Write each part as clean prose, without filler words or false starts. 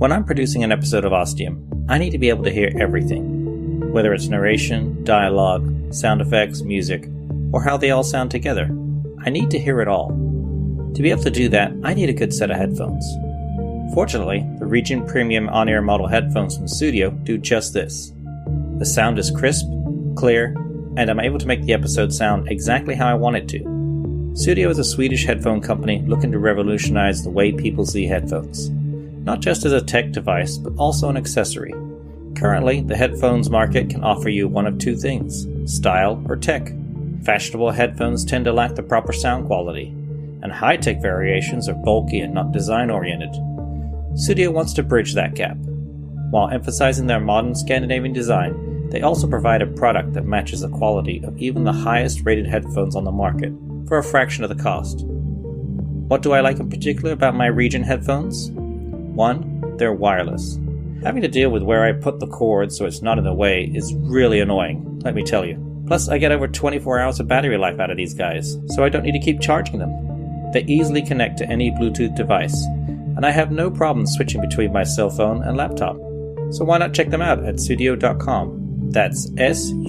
When I'm producing an episode of Ostium, I need to be able to hear everything, whether it's narration, dialogue, sound effects, music, or how they all sound together. I need to hear it all. To be able to do that, I need a good set of headphones. Fortunately, the Region Premium on-air model headphones from Studio do just this. The sound is crisp, clear, and I'm able to make the episode sound exactly how I want it to. Studio is a Swedish headphone company looking to revolutionize the way people see headphones. Not just as a tech device, but also an accessory. Currently, the headphones market can offer you one of two things, style or tech. Fashionable headphones tend to lack the proper sound quality, and high-tech variations are bulky and not design-oriented. Studio wants to bridge that gap. While emphasizing their modern Scandinavian design, they also provide a product that matches the quality of even the highest-rated headphones on the market, for a fraction of the cost. What do I like in particular about my Region headphones? 1. They're wireless. Having to deal with where I put the cord so it's not in the way is really annoying, let me tell you. Plus, I get over 24 hours of battery life out of these guys, so I don't need to keep charging them. They easily connect to any Bluetooth device, and I have no problem switching between my cell phone and laptop. So why not check them out at sudio.com. That's sudio.com.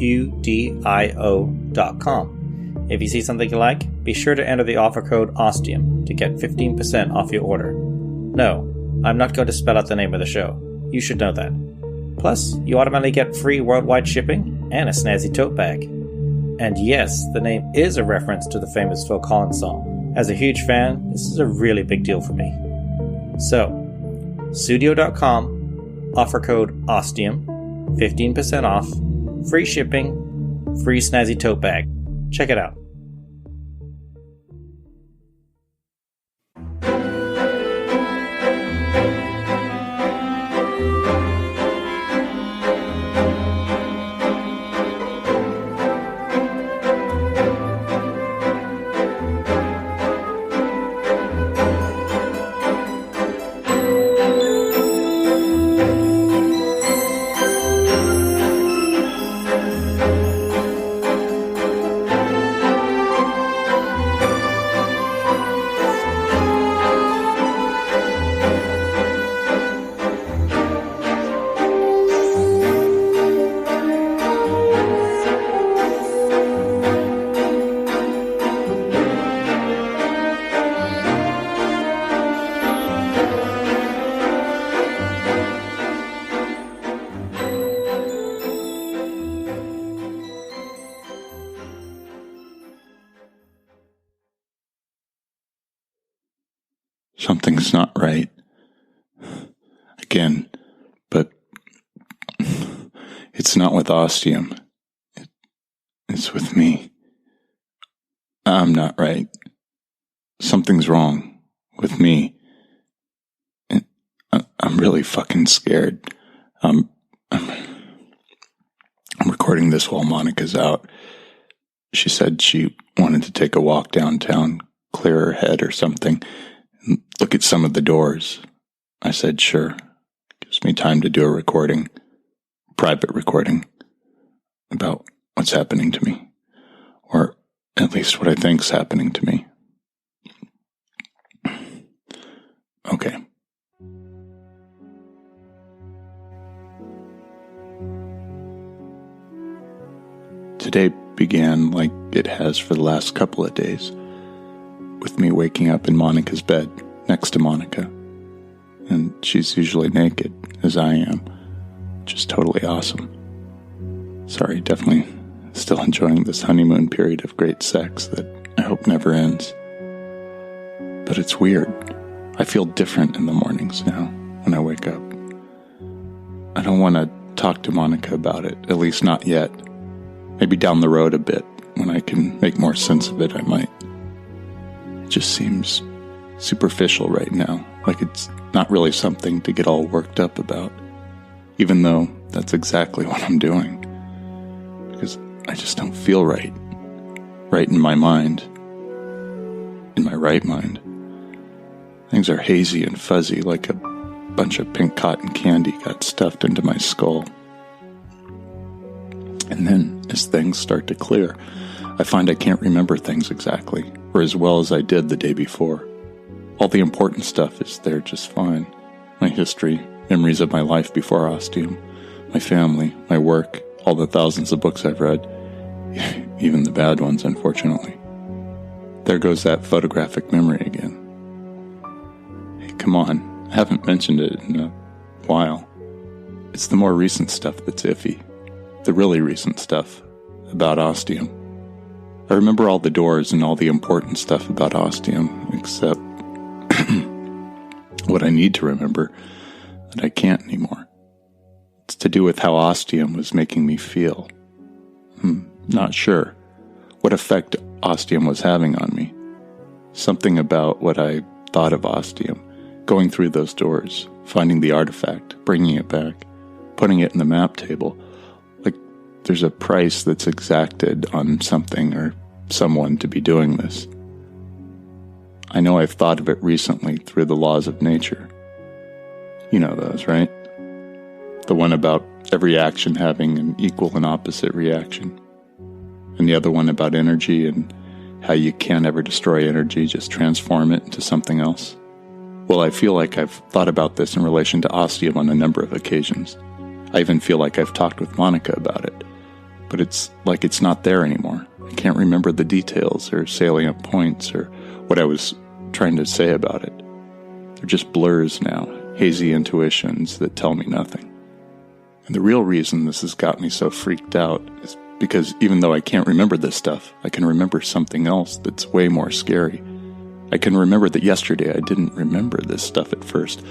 If you see something you like, be sure to enter the offer code OSTIUM to get 15% off your order. No, I'm not going to spell out the name of the show. You should know that. Plus, you automatically get free worldwide shipping and a snazzy tote bag. And yes, the name is a reference to the famous Phil Collins song. As a huge fan, this is a really big deal for me. So, sudio.com, offer code OSTIUM, 15% off, free shipping, free snazzy tote bag. Check it out. Something's not right. Again, but it's not with Ostium. It's with me. I'm not right. Something's wrong with me. And I'm really fucking scared. I'm recording this while Monica's out. She said she wanted to take a walk downtown, clear her head or something. Look at some of the doors. I said, sure. Gives me time to do a recording, private recording, about what's happening to me. Or at least what I think's happening to me. Okay. Today began like it has for the last couple of days, with me waking up in Monica's bed, next to Monica. And she's usually naked, as I am, which is totally awesome. Sorry, definitely still enjoying this honeymoon period of great sex that I hope never ends. But it's weird. I feel different in the mornings now, when I wake up. I don't want to talk to Monica about it, at least not yet. Maybe down the road a bit, when I can make more sense of it, I might. It just seems superficial right now, like it's not really something to get all worked up about, even though that's exactly what I'm doing. Because I just don't feel right. Right in my mind. In my right mind. Things are hazy and fuzzy, like a bunch of pink cotton candy got stuffed into my skull. And then, as things start to clear, I find I can't remember things exactly, or as well as I did the day before. All the important stuff is there just fine. My history, memories of my life before Ostium, my family, my work, all the thousands of books I've read, even the bad ones, unfortunately. There goes that photographic memory again. Hey, come on, I haven't mentioned it in a while. It's the more recent stuff that's iffy. The really recent stuff about Ostium. I remember all the doors and all the important stuff about Ostium, except what I need to remember that I can't anymore. It's to do with how Ostium was making me feel. Not sure what effect Ostium was having on me. Something about what I thought of Ostium, going through those doors, finding the artifact, bringing it back, putting it in the map table. Like there's a price that's exacted on something or someone to be doing this. I know I've thought of it recently through the laws of nature. You know those, right? The one about every action having an equal and opposite reaction. And the other one about energy and how you can't ever destroy energy, just transform it into something else. Well, I feel like I've thought about this in relation to Ostium on a number of occasions. I even feel like I've talked with Monica about it. But it's like it's not there anymore. I can't remember the details or salient points or what I was trying to say about it. They're just blurs now, hazy intuitions that tell me nothing. And the real reason this has got me so freaked out is because even though I can't remember this stuff, I can remember something else that's way more scary. I can remember that yesterday I didn't remember this stuff at first,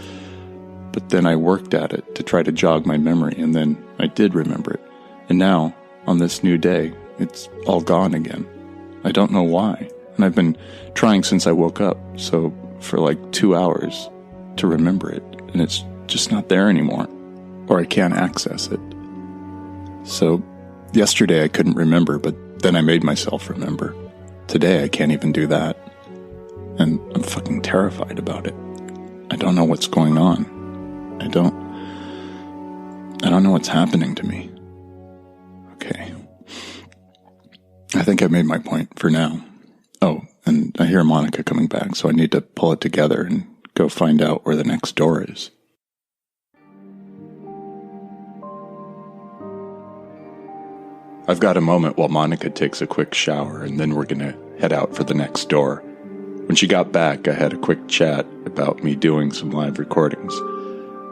but then I worked at it to try to jog my memory, and then I did remember it. And now, on this new day, it's all gone again. I don't know why, and I've been trying since I woke up, so for like 2 hours to remember it, and it's just not there anymore, or I can't access it. So, yesterday I couldn't remember, but then I made myself remember. Today I can't even do that. And I'm fucking terrified about it. I don't know what's going on. I don't know what's happening to me. Okay. I think I made my point for now. Oh, and I hear Monica coming back, so I need to pull it together and go find out where the next door is. I've got a moment while Monica takes a quick shower, and then we're gonna head out for the next door. When she got back, I had a quick chat about me doing some live recordings.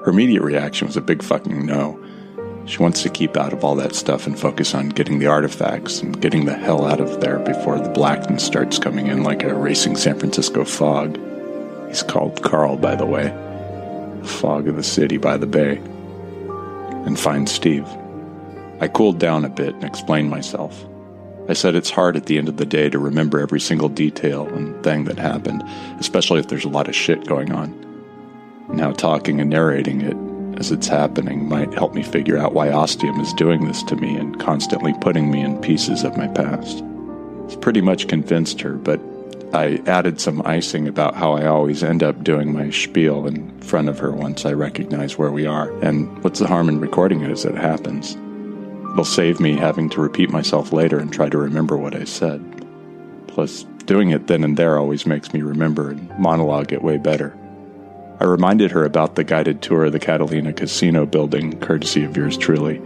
Her immediate reaction was a big fucking no. She wants to keep out of all that stuff and focus on getting the artifacts and getting the hell out of there before the blackness starts coming in like a racing San Francisco fog. He's called Carl, by the way. The fog of the city by the bay. And find Steve. I cooled down a bit and explained myself. I said it's hard at the end of the day to remember every single detail and thing that happened, especially if there's a lot of shit going on. Now talking and narrating it as it's happening might help me figure out why Ostium is doing this to me and constantly putting me in pieces of my past. It's pretty much convinced her, but I added some icing about how I always end up doing my spiel in front of her once I recognize where we are, and what's the harm in recording it as it happens? It'll save me having to repeat myself later and try to remember what I said. Plus, doing it then and there always makes me remember and monologue it way better. I reminded her about the guided tour of the Catalina Casino building, courtesy of yours truly.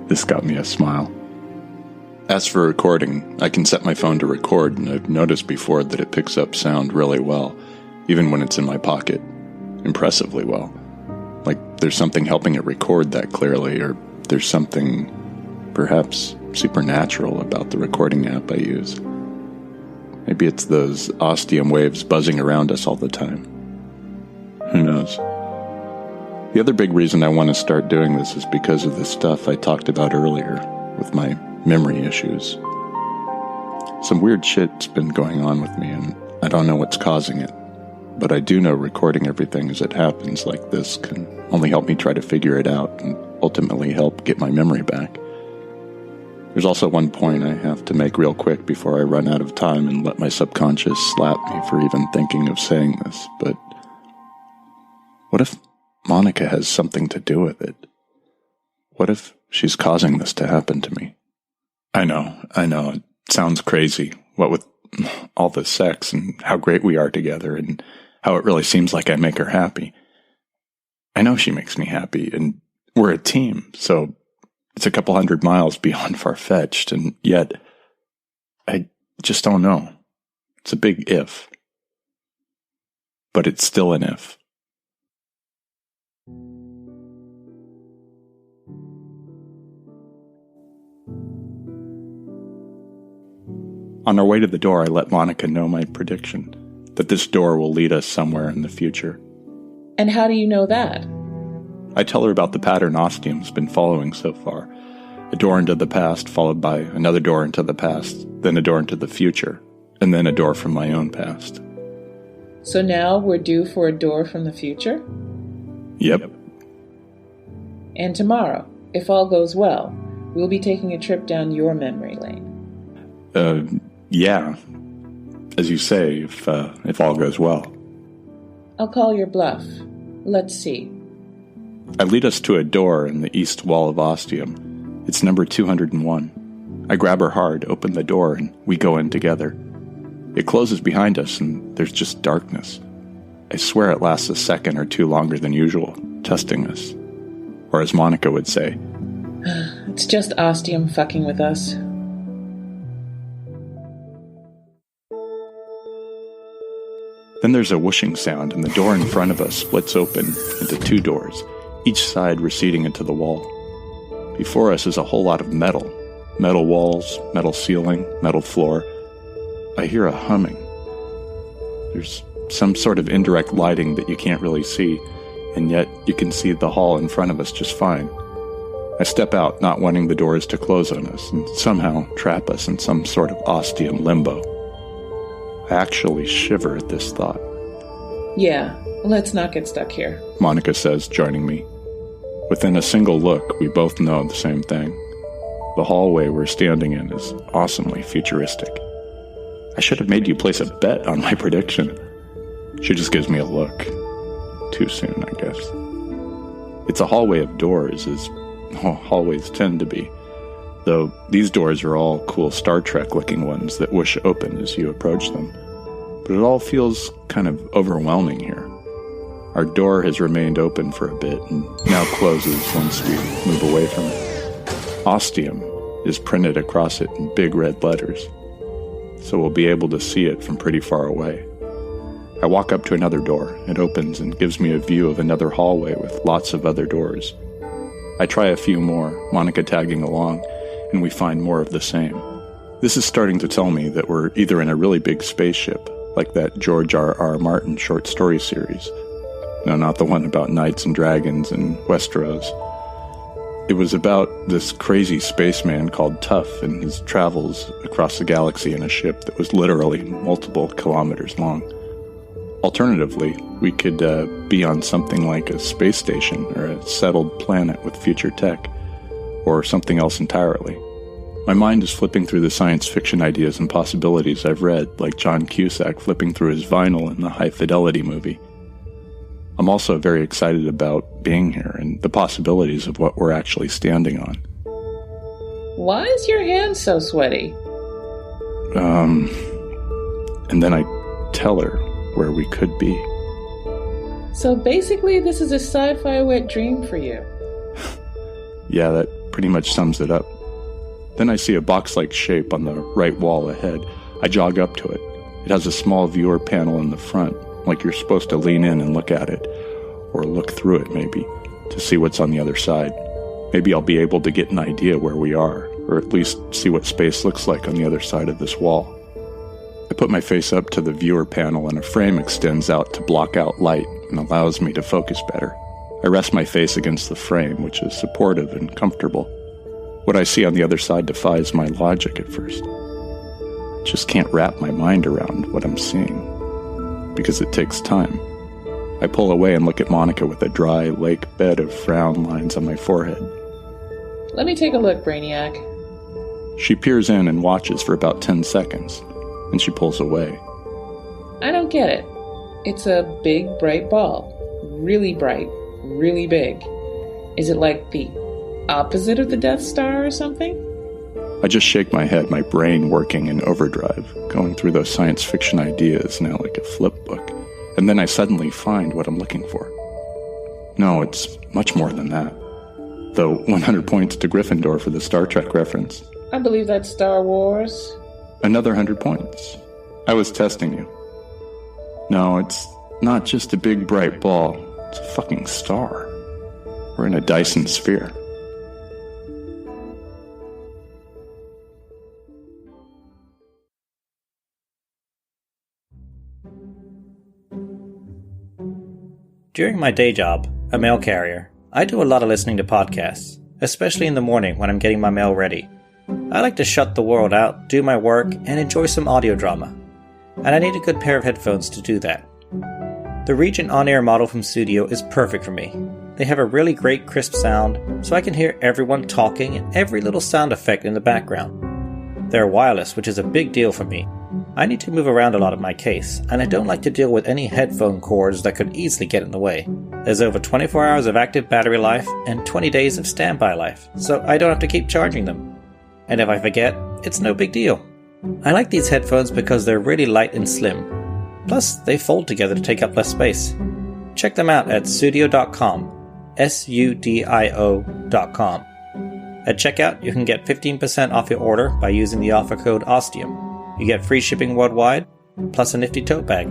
This got me a smile. As for recording, I can set my phone to record, and I've noticed before that it picks up sound really well, even when it's in my pocket. Impressively well. Like there's something helping it record that clearly, or there's something, perhaps, supernatural about the recording app I use. Maybe it's those Ostium waves buzzing around us all the time. Who knows? The other big reason I want to start doing this is because of the stuff I talked about earlier with my memory issues. Some weird shit's been going on with me, and I don't know what's causing it. But I do know recording everything as it happens like this can only help me try to figure it out and ultimately help get my memory back. There's also one point I have to make real quick before I run out of time and let my subconscious slap me for even thinking of saying this, but what if Monica has something to do with it? What if she's causing this to happen to me? I know, it sounds crazy, what with all the sex and how great we are together and how it really seems like I make her happy. I know she makes me happy, and we're a team, so it's a couple 100 miles beyond far-fetched, and yet I just don't know. It's a big if. But it's still an if. On our way to the door, I let Monica know my prediction, that this door will lead us somewhere in the future. And how do you know that? I tell her about the pattern Ostium's been following so far. A door into the past, followed by another door into the past, then a door into the future, and then a door from my own past. So now we're due for a door from the future? Yep. And tomorrow, if all goes well, we'll be taking a trip down your memory lane. Yeah. As you say, if all goes well. I'll call your bluff. Let's see. I lead us to a door in the east wall of Ostium. It's number 201. I grab her hard, open the door, and we go in together. It closes behind us, and there's just darkness. I swear it lasts a second or two longer than usual, testing us. Or as Monica would say, It's just Ostium fucking with us. Then there's a whooshing sound, and the door in front of us splits open into two doors, each side receding into the wall. Before us is a whole lot of metal. Metal walls, metal ceiling, metal floor. I hear a humming. There's some sort of indirect lighting that you can't really see, and yet you can see the hall in front of us just fine. I step out, not wanting the doors to close on us, and somehow trap us in some sort of Ostium limbo. I actually shiver at this thought. Yeah, let's not get stuck here, Monica says, joining me. Within a single look, we both know the same thing. The hallway we're standing in is awesomely futuristic. I should have made you place a bet on my prediction. She just gives me a look. Too soon, I guess. It's a hallway of doors, as hallways tend to be. Though these doors are all cool Star Trek-looking ones that whoosh open as you approach them. But it all feels kind of overwhelming here. Our door has remained open for a bit and now closes once we move away from it. Ostium is printed across it in big red letters, so we'll be able to see it from pretty far away. I walk up to another door. It opens and gives me a view of another hallway with lots of other doors. I try a few more, Monica tagging along, and we find more of the same. This is starting to tell me that we're either in a really big spaceship, like that George R.R. Martin short story series. No, not the one about knights and dragons and Westeros. It was about this crazy spaceman called Tuff and his travels across the galaxy in a ship that was literally multiple kilometers long. Alternatively, we could be on something like a space station or a settled planet with future tech, or something else entirely. My mind is flipping through the science fiction ideas and possibilities I've read, like John Cusack flipping through his vinyl in the High Fidelity movie. I'm also very excited about being here and the possibilities of what we're actually standing on. Why is your hand so sweaty? And then I tell her where we could be. So basically this is a sci-fi wet dream for you. Yeah, that pretty much sums it up. Then I see a box-like shape on the right wall ahead. I jog up to it. It has a small viewer panel in the front, like you're supposed to lean in and look at it, or look through it maybe, to see what's on the other side. Maybe I'll be able to get an idea where we are, or at least see what space looks like on the other side of this wall. I put my face up to the viewer panel and a frame extends out to block out light and allows me to focus better. I rest my face against the frame, which is supportive and comfortable. What I see on the other side defies my logic at first. I just can't wrap my mind around what I'm seeing, because it takes time. I pull away and look at Monica with a dry lake bed of frown lines on my forehead. Let me take a look, Brainiac. She peers in and watches for about 10 seconds, and she pulls away. I don't get it. It's a big, bright ball. Really bright. Really big. Is it like the opposite of the Death Star or something? I just shake my head, my brain working in overdrive, going through those science fiction ideas now like a flip book. And then I suddenly find what I'm looking for. No, it's much more than that. Though 100 points to Gryffindor for the Star Trek reference. I believe that's Star Wars. Another 100 points. I was testing you. No, it's not just a big bright ball. It's a fucking star. We're in a Dyson sphere. During my day job, a mail carrier, I do a lot of listening to podcasts, especially in the morning when I'm getting my mail ready. I like to shut the world out, do my work, and enjoy some audio drama. And I need a good pair of headphones to do that. The Regent on-air model from Studio is perfect for me. They have a really great crisp sound, so I can hear everyone talking and every little sound effect in the background. They're wireless, which is a big deal for me. I need to move around a lot in my case, and I don't like to deal with any headphone cords that could easily get in the way. There's over 24 hours of active battery life and 20 days of standby life, so I don't have to keep charging them. And if I forget, it's no big deal. I like these headphones because they're really light and slim. Plus, they fold together to take up less space. Check them out at sudio.com, sudio.com. At checkout, you can get 15% off your order by using the offer code Ostium. You get free shipping worldwide, plus a nifty tote bag.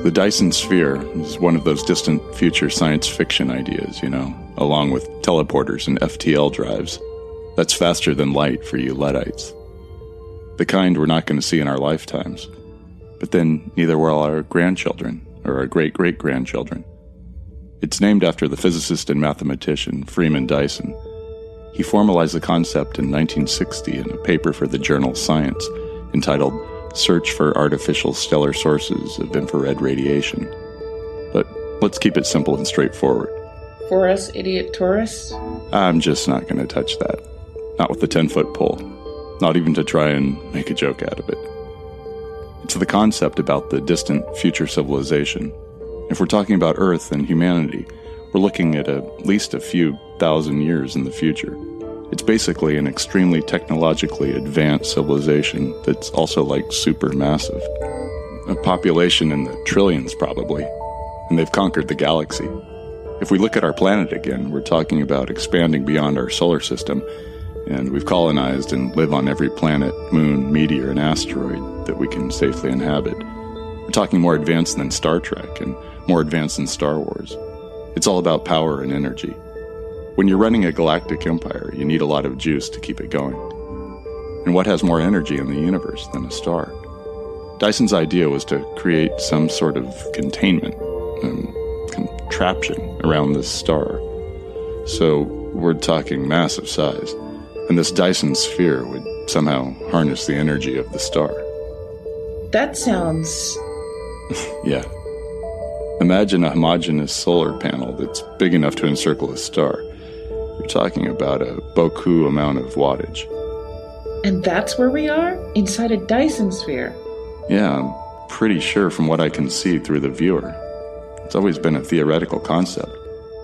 The Dyson Sphere is one of those distant future science fiction ideas, along with teleporters and FTL drives. That's faster than light for you Luddites. The kind we're not going to see in our lifetimes. But then neither will our grandchildren or our great-great-grandchildren. It's named after the physicist and mathematician Freeman Dyson. He formalized the concept in 1960 in a paper for the journal Science entitled Search for Artificial Stellar Sources of Infrared Radiation. But let's keep it simple and straightforward. For us idiot tourists? I'm just not going to touch that. Not with the 10-foot pole. Not even to try and make a joke out of it. It's the concept about the distant future civilization. If we're talking about Earth and humanity, we're looking at least a few thousand years in the future. It's basically an extremely technologically advanced civilization that's also supermassive. A population in the trillions, probably. And they've conquered the galaxy. If we look at our planet again, we're talking about expanding beyond our solar system, and we've colonized and live on every planet, moon, meteor, and asteroid that we can safely inhabit. We're talking more advanced than Star Trek and more advanced than Star Wars. It's all about power and energy. When you're running a galactic empire, you need a lot of juice to keep it going. And what has more energy in the universe than a star? Dyson's idea was to create some sort of containment and contraption around this star. So we're talking massive size. And this Dyson sphere would somehow harness the energy of the star. That sounds... Yeah. Imagine a homogeneous solar panel that's big enough to encircle a star. You're talking about a beaucoup amount of wattage. And that's where we are? Inside a Dyson sphere? Yeah, I'm pretty sure from what I can see through the viewer. It's always been a theoretical concept.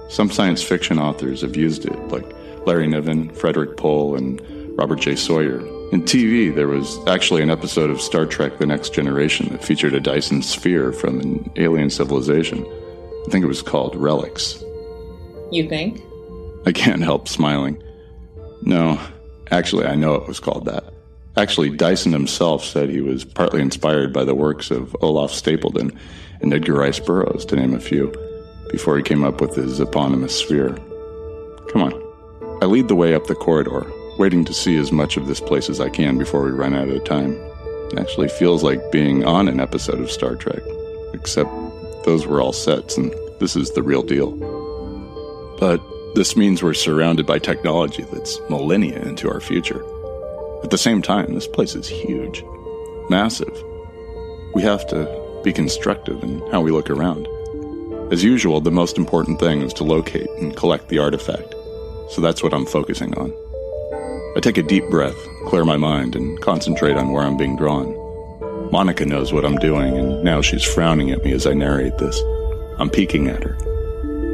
Some science fiction authors have used it, like Larry Niven, Frederick Pohl, and Robert J. Sawyer. In TV, there was actually an episode of Star Trek The Next Generation that featured a Dyson sphere from an alien civilization. I think it was called Relics. You think? I can't help smiling. No, actually, I know it was called that. Actually, Dyson himself said he was partly inspired by the works of Olaf Stapledon and Edgar Rice Burroughs, to name a few, before he came up with his eponymous sphere. Come on. I lead the way up the corridor, waiting to see as much of this place as I can before we run out of time. It actually feels like being on an episode of Star Trek, except those were all sets and this is the real deal. But this means we're surrounded by technology that's millennia into our future. At the same time, this place is huge, massive. We have to be constructive in how we look around. As usual, the most important thing is to locate and collect the artifact. So that's what I'm focusing on. I take a deep breath, clear my mind, and concentrate on where I'm being drawn. Monica knows what I'm doing, and now she's frowning at me as I narrate this. I'm peeking at her.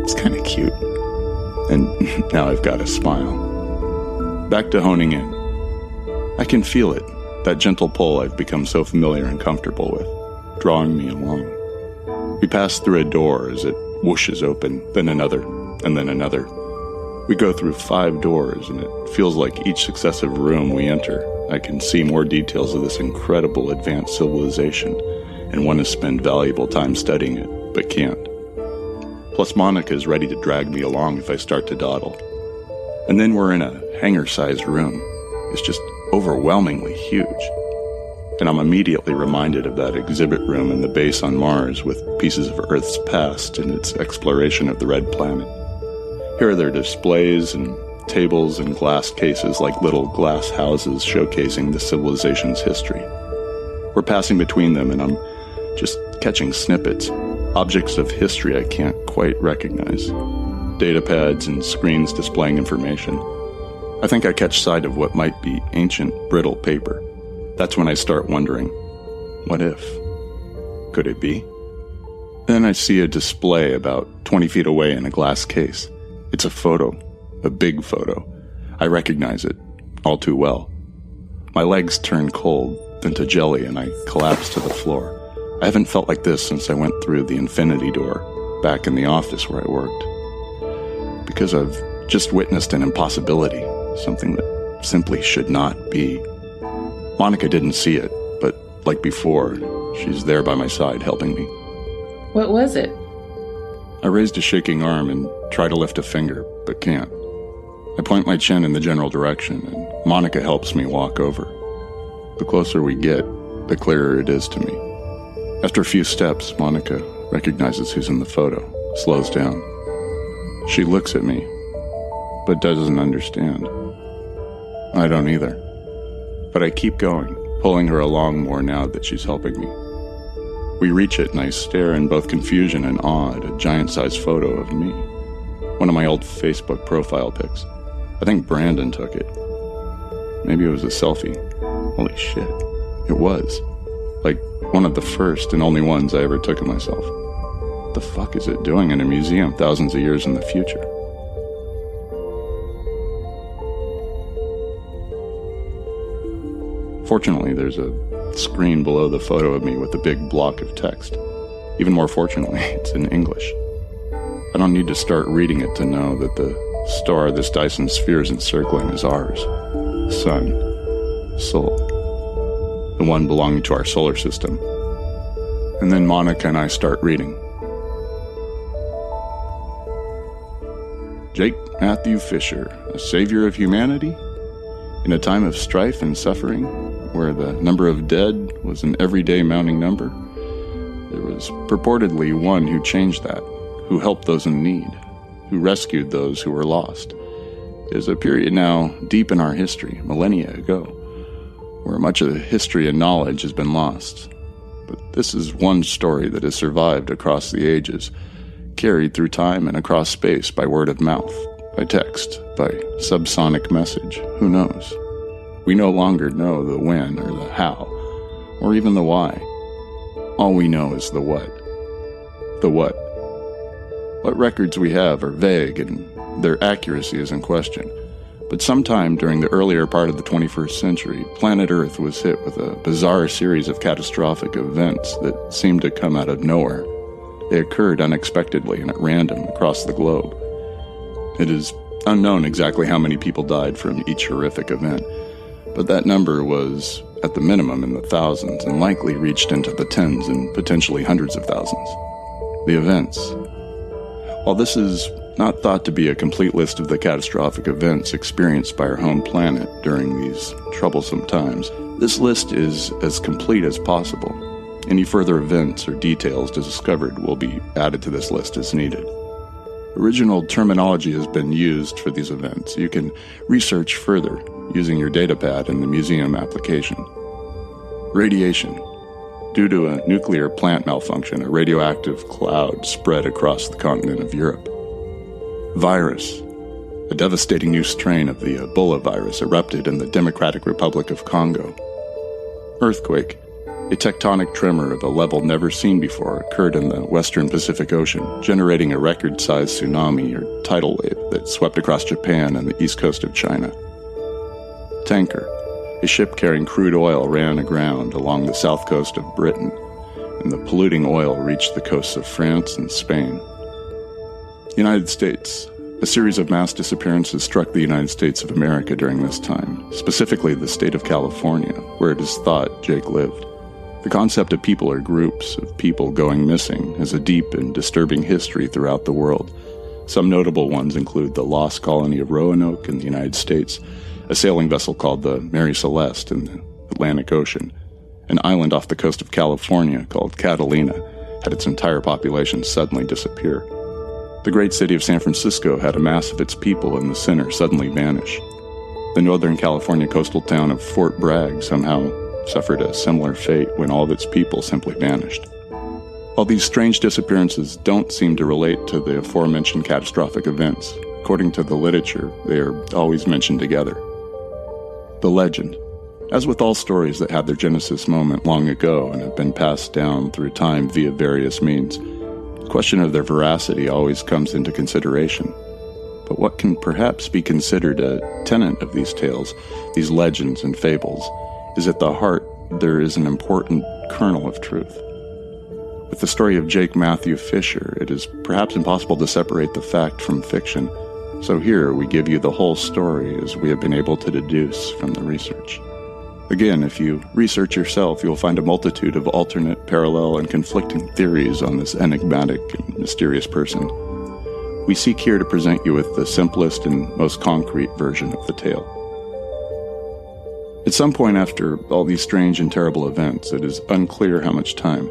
It's kind of cute. And now I've got a smile. Back to honing in. I can feel it, that gentle pull I've become so familiar and comfortable with, drawing me along. We pass through a door as it whooshes open, then another, and then another. We go through 5 doors, and it feels like each successive room we enter, I can see more details of this incredible advanced civilization, and want to spend valuable time studying it, but can't. Plus Monica is ready to drag me along if I start to dawdle. And then we're in a hangar-sized room. It's just overwhelmingly huge. And I'm immediately reminded of that exhibit room in the base on Mars with pieces of Earth's past and its exploration of the red planet. Here are their displays and tables and glass cases like little glass houses showcasing the civilization's history. We're passing between them and I'm just catching snippets, objects of history I can't quite recognize. Data pads and screens displaying information. I think I catch sight of what might be ancient, brittle paper. That's when I start wondering, what if? Could it be? Then I see a display about 20 feet away in a glass case. It's a photo, a big photo. I recognize it, all too well. My legs turn cold, then to jelly, and I collapse to the floor. I haven't felt like this since I went through the infinity door, back in the office where I worked. Because I've just witnessed an impossibility, something that simply should not be. Monica didn't see it, but like before, she's there by my side helping me. What was it? I raised a shaking arm and try to lift a finger, but can't. I point my chin in the general direction, and Monica helps me walk over. The closer we get, the clearer it is to me. After a few steps, Monica recognizes who's in the photo, slows down. She looks at me, but doesn't understand. I don't either. But I keep going, pulling her along more now that she's helping me. We reach it and I stare in both confusion and awe at a giant-sized photo of me. One of my old Facebook profile pics. I think Brandon took it. Maybe it was a selfie. Holy shit. It was. Like one of the first and only ones I ever took of myself. What the fuck is it doing in a museum thousands of years in the future? Fortunately, there's a screen below the photo of me with a big block of text. Even more fortunately, it's in English. I don't need to start reading it to know that the star this Dyson sphere is encircling is ours. Sun. Sol. The one belonging to our solar system. And then Monica and I start reading. Jake Matthew Fisher, a savior of humanity? In a time of strife and suffering, where the number of dead was an everyday mounting number, there was purportedly one who changed that, who helped those in need, who rescued those who were lost. It is a period now deep in our history, millennia ago, where much of the history and knowledge has been lost. But this is one story that has survived across the ages, carried through time and across space by word of mouth, by text, by subsonic message, who knows? We no longer know the when or the how, or even the why. All we know is the what. The what. What records we have are vague and their accuracy is in question. But sometime during the earlier part of the 21st century, planet Earth was hit with a bizarre series of catastrophic events that seemed to come out of nowhere. They occurred unexpectedly and at random across the globe. It is unknown exactly how many people died from each horrific event, but that number was, at the minimum, in the thousands and likely reached into the tens and potentially hundreds of thousands. The events. While this is not thought to be a complete list of the catastrophic events experienced by our home planet during these troublesome times, this list is as complete as possible. Any further events or details discovered will be added to this list as needed. Original terminology has been used for these events. You can research further using your datapad in the museum application. Radiation. Due to a nuclear plant malfunction, a radioactive cloud spread across the continent of Europe. Virus. A devastating new strain of the Ebola virus erupted in the Democratic Republic of Congo. Earthquake. A tectonic tremor of a level never seen before occurred in the western Pacific Ocean, generating a record-sized tsunami or tidal wave that swept across Japan and the east coast of China. Tanker, a ship carrying crude oil, ran aground along the south coast of Britain, and the polluting oil reached the coasts of France and Spain. United States. A series of mass disappearances struck the United States of America during this time, specifically the state of California, where it is thought Jake lived. The concept of people or groups of people going missing has a deep and disturbing history throughout the world. Some notable ones include the lost colony of Roanoke in the United States, a sailing vessel called the Mary Celeste in the Atlantic Ocean. An island off the coast of California called Catalina had its entire population suddenly disappear. The great city of San Francisco had a mass of its people in the center suddenly vanish. The Northern California coastal town of Fort Bragg somehow suffered a similar fate when all of its people simply vanished. While these strange disappearances don't seem to relate to the aforementioned catastrophic events, according to the literature, they are always mentioned together. The legend. As with all stories that had their genesis moment long ago and have been passed down through time via various means, the question of their veracity always comes into consideration. But what can perhaps be considered a tenet of these tales, these legends and fables, is at the heart there is an important kernel of truth. With the story of Jake Matthew Fisher, it is perhaps impossible to separate the fact from fiction, so here we give you the whole story as we have been able to deduce from the research. Again, if you research yourself, you'll find a multitude of alternate, parallel, and conflicting theories on this enigmatic and mysterious person. We seek here to present you with the simplest and most concrete version of the tale. At some point after all these strange and terrible events, it is unclear how much time,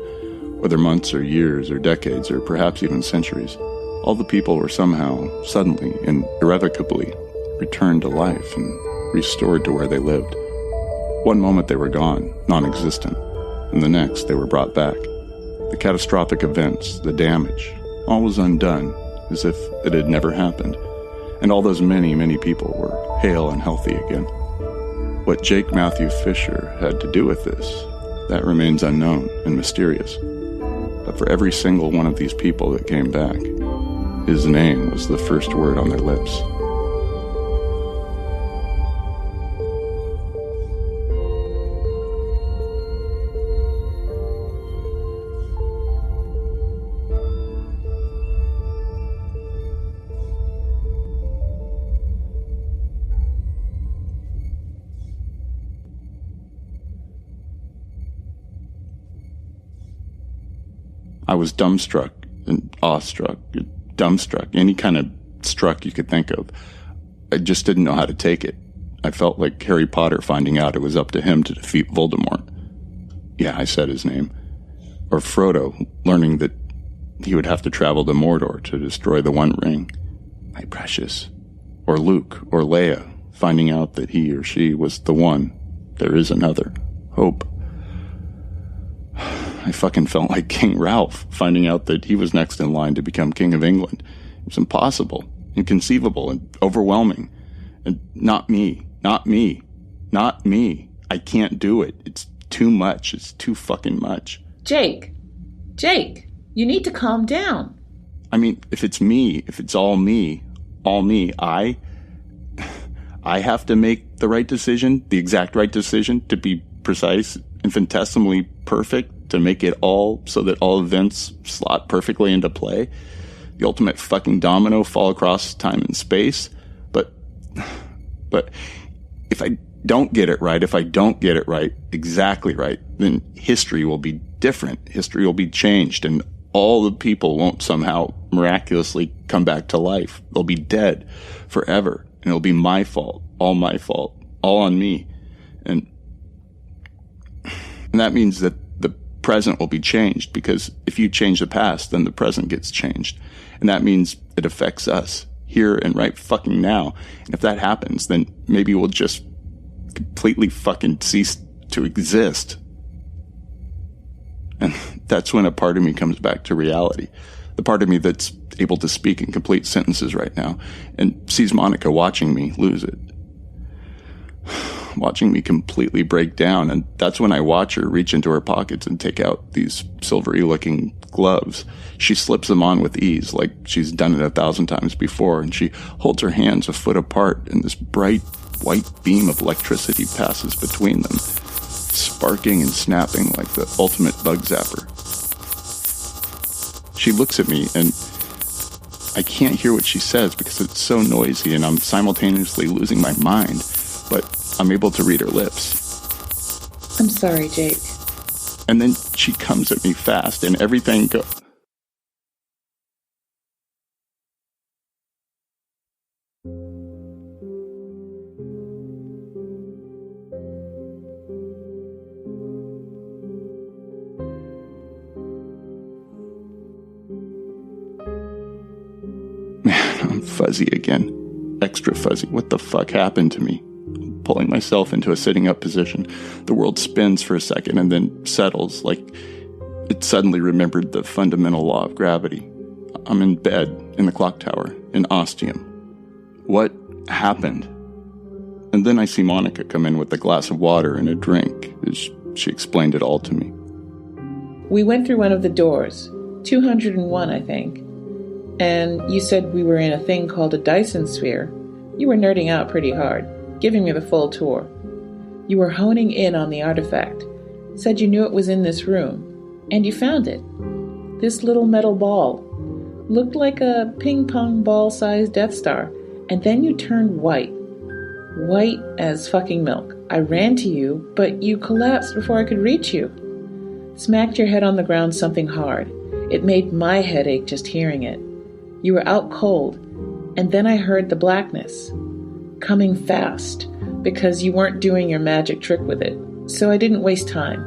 whether months or years or decades or perhaps even centuries, all the people were somehow, suddenly, and irrevocably returned to life and restored to where they lived. One moment they were gone, non-existent, and the next they were brought back. The catastrophic events, the damage, all was undone, as if it had never happened, and all those many, many people were hale and healthy again. What Jake Matthew Fisher had to do with this, that remains unknown and mysterious. But for every single one of these people that came back, his name was the first word on their lips. I was dumbstruck and awestruck, dumbstruck, any kind of struck you could think of. I just didn't know how to take it. I felt like Harry Potter finding out it was up to him to defeat Voldemort. Yeah, I said his name. Or Frodo learning that he would have to travel to Mordor to destroy the One Ring. My precious. Or Luke or Leia finding out that he or she was the one. There is another. Hope. I fucking felt like King Ralph, finding out that he was next in line to become King of England. It was impossible, inconceivable, and overwhelming. And not me, not me, not me. I can't do it. It's too much. It's too fucking much. Jake, you need to calm down. I mean, if it's me, if it's all me, I have to make the right decision, the exact right decision, to be precise, infinitesimally perfect, to make it all so that all events slot perfectly into play. The ultimate fucking domino fall across time and space. But if I don't get it right, exactly right, then history will be different. History will be changed, and all the people won't somehow miraculously come back to life. They'll be dead forever, and it'll be my fault, all on me. And that means that the present will be changed, because if you change the past, then the present gets changed. And that means it affects us here and right fucking now. And if that happens, then maybe we'll just completely fucking cease to exist. And that's when a part of me comes back to reality. The part of me that's able to speak in complete sentences right now and sees Monica watching me lose it. watching me completely break down, and that's when I watch her reach into her pockets and take out these silvery-looking gloves. She slips them on with ease, like she's done it 1,000 times before, and she holds her hands a foot apart, and this bright white beam of electricity passes between them, sparking and snapping like the ultimate bug zapper. She looks at me, and I can't hear what she says because it's so noisy and I'm simultaneously losing my mind, but I'm able to read her lips. I'm sorry, Jake. And then she comes at me fast and everything I'm fuzzy again. Extra fuzzy. What the fuck happened to me? I'm pulling myself into a sitting up position. The world spins for a second and then settles, like it suddenly remembered the fundamental law of gravity. I'm in bed in the clock tower in Ostium. What happened? And then I see Monica come in with a glass of water and a drink. She explained it all to me. We went through one of the doors, 201, I think. And you said we were in a thing called a Dyson sphere. You were nerding out pretty hard, giving me the full tour. You were honing in on the artifact. Said you knew it was in this room. And you found it. This little metal ball. Looked like a ping-pong ball-sized Death Star. And then you turned white. White as fucking milk. I ran to you, but you collapsed before I could reach you. Smacked your head on the ground something hard. It made my head ache just hearing it. You were out cold, and then I heard the blackness. Coming fast, because you weren't doing your magic trick with it, so I didn't waste time.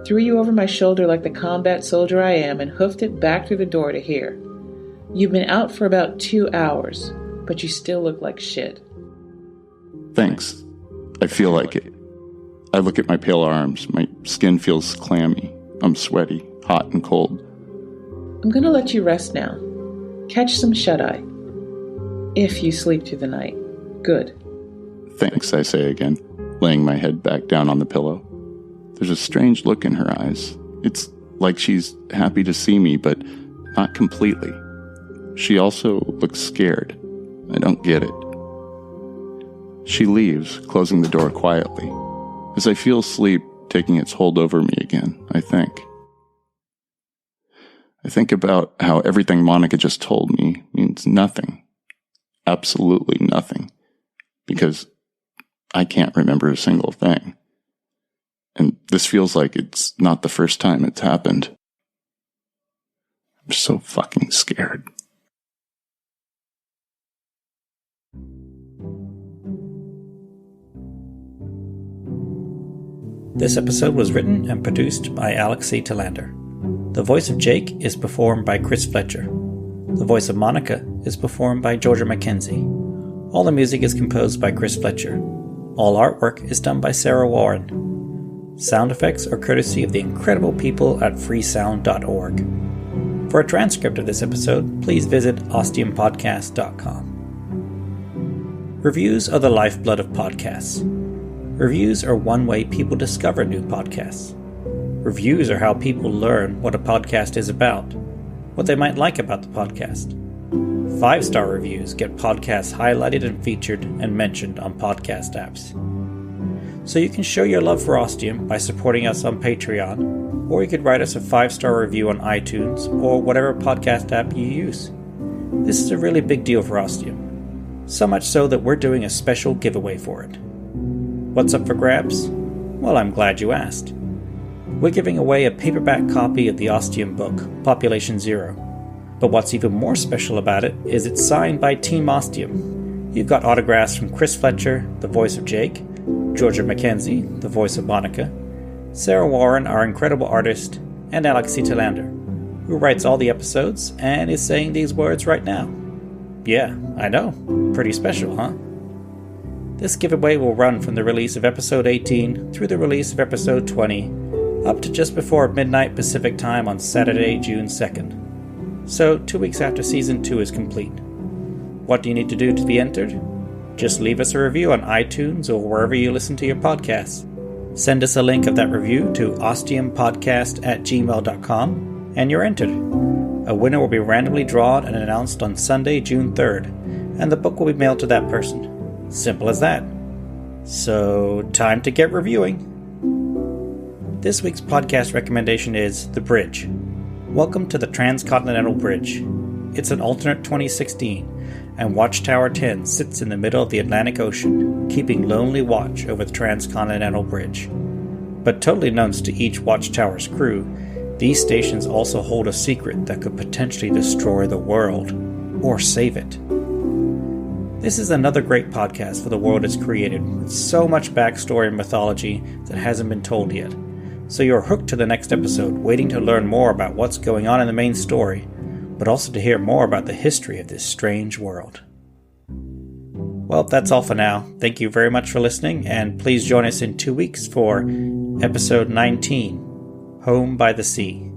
Threw you over my shoulder like the combat soldier I am and hoofed it back through the door to here. You've been out for about 2 hours, but you still look like shit. Thanks. I feel like it. I look at my pale arms. My skin feels clammy. I'm sweaty, hot and cold. I'm gonna let you rest now. Catch some shut-eye. If you sleep through the night. Good. Thanks, I say again, laying my head back down on the pillow. There's a strange look in her eyes. It's like she's happy to see me, but not completely. She also looks scared. I don't get it. She leaves, closing the door quietly. As I feel sleep taking its hold over me again, I think about how everything Monica just told me means nothing. Absolutely nothing. Because I can't remember a single thing. And this feels like it's not the first time it's happened. I'm so fucking scared. This episode was written and produced by Telander. The voice of Jake is performed by Chris Fletcher. The voice of Monica is performed by Georgia Mckenzie. All the music is composed by Chris Fletcher. All artwork is done by Sara Warren. Sound effects are courtesy of the incredible people at freesound.org. For a transcript of this episode, please visit ostiumpodcast.com. Reviews are the lifeblood of podcasts. Reviews are one way people discover new podcasts. Reviews are how people learn what a podcast is about, what they might like about the podcast. 5-star reviews get podcasts highlighted and featured and mentioned on podcast apps. So you can show your love for Ostium by supporting us on Patreon, or you could write us a 5-star review on iTunes or whatever podcast app you use. This is a really big deal for Ostium, so much so that we're doing a special giveaway for it. What's up for grabs? Well, I'm glad you asked. We're giving away a paperback copy of the Ostium book, Population Zero. But what's even more special about it is it's signed by Team Ostium. You've got autographs from Chris Fletcher, the voice of Jake, Georgia Mckenzie, the voice of Monica, Sara Warren, our incredible artist, and Telander, who writes all the episodes and is saying these words right now. Yeah, I know. Pretty special, huh? This giveaway will run from the release of episode 18 through the release of episode 20, up to just before midnight Pacific time on Saturday, June 2nd. So 2 weeks after season 2 is complete. What do you need to do to be entered? Just leave us a review on iTunes or wherever you listen to your podcasts. Send us a link of that review to ostiumpodcast@gmail.com and you're entered. A winner will be randomly drawn and announced on Sunday, June 3rd, and the book will be mailed to that person. Simple as that. So, time to get reviewing. This week's podcast recommendation is The Bridge. Welcome to the Transcontinental Bridge. It's an alternate 2016, and Watchtower 10 sits in the middle of the Atlantic Ocean, keeping lonely watch over the Transcontinental Bridge. But totally unknowns to each Watchtower's crew, these stations also hold a secret that could potentially destroy the world, or save it. This is another great podcast for the world it's created, with so much backstory and mythology that hasn't been told yet. So you're hooked to the next episode, waiting to learn more about what's going on in the main story, but also to hear more about the history of this strange world. Well, that's all for now. Thank you very much for listening, and please join us in 2 weeks for episode 19, Home by the Sea.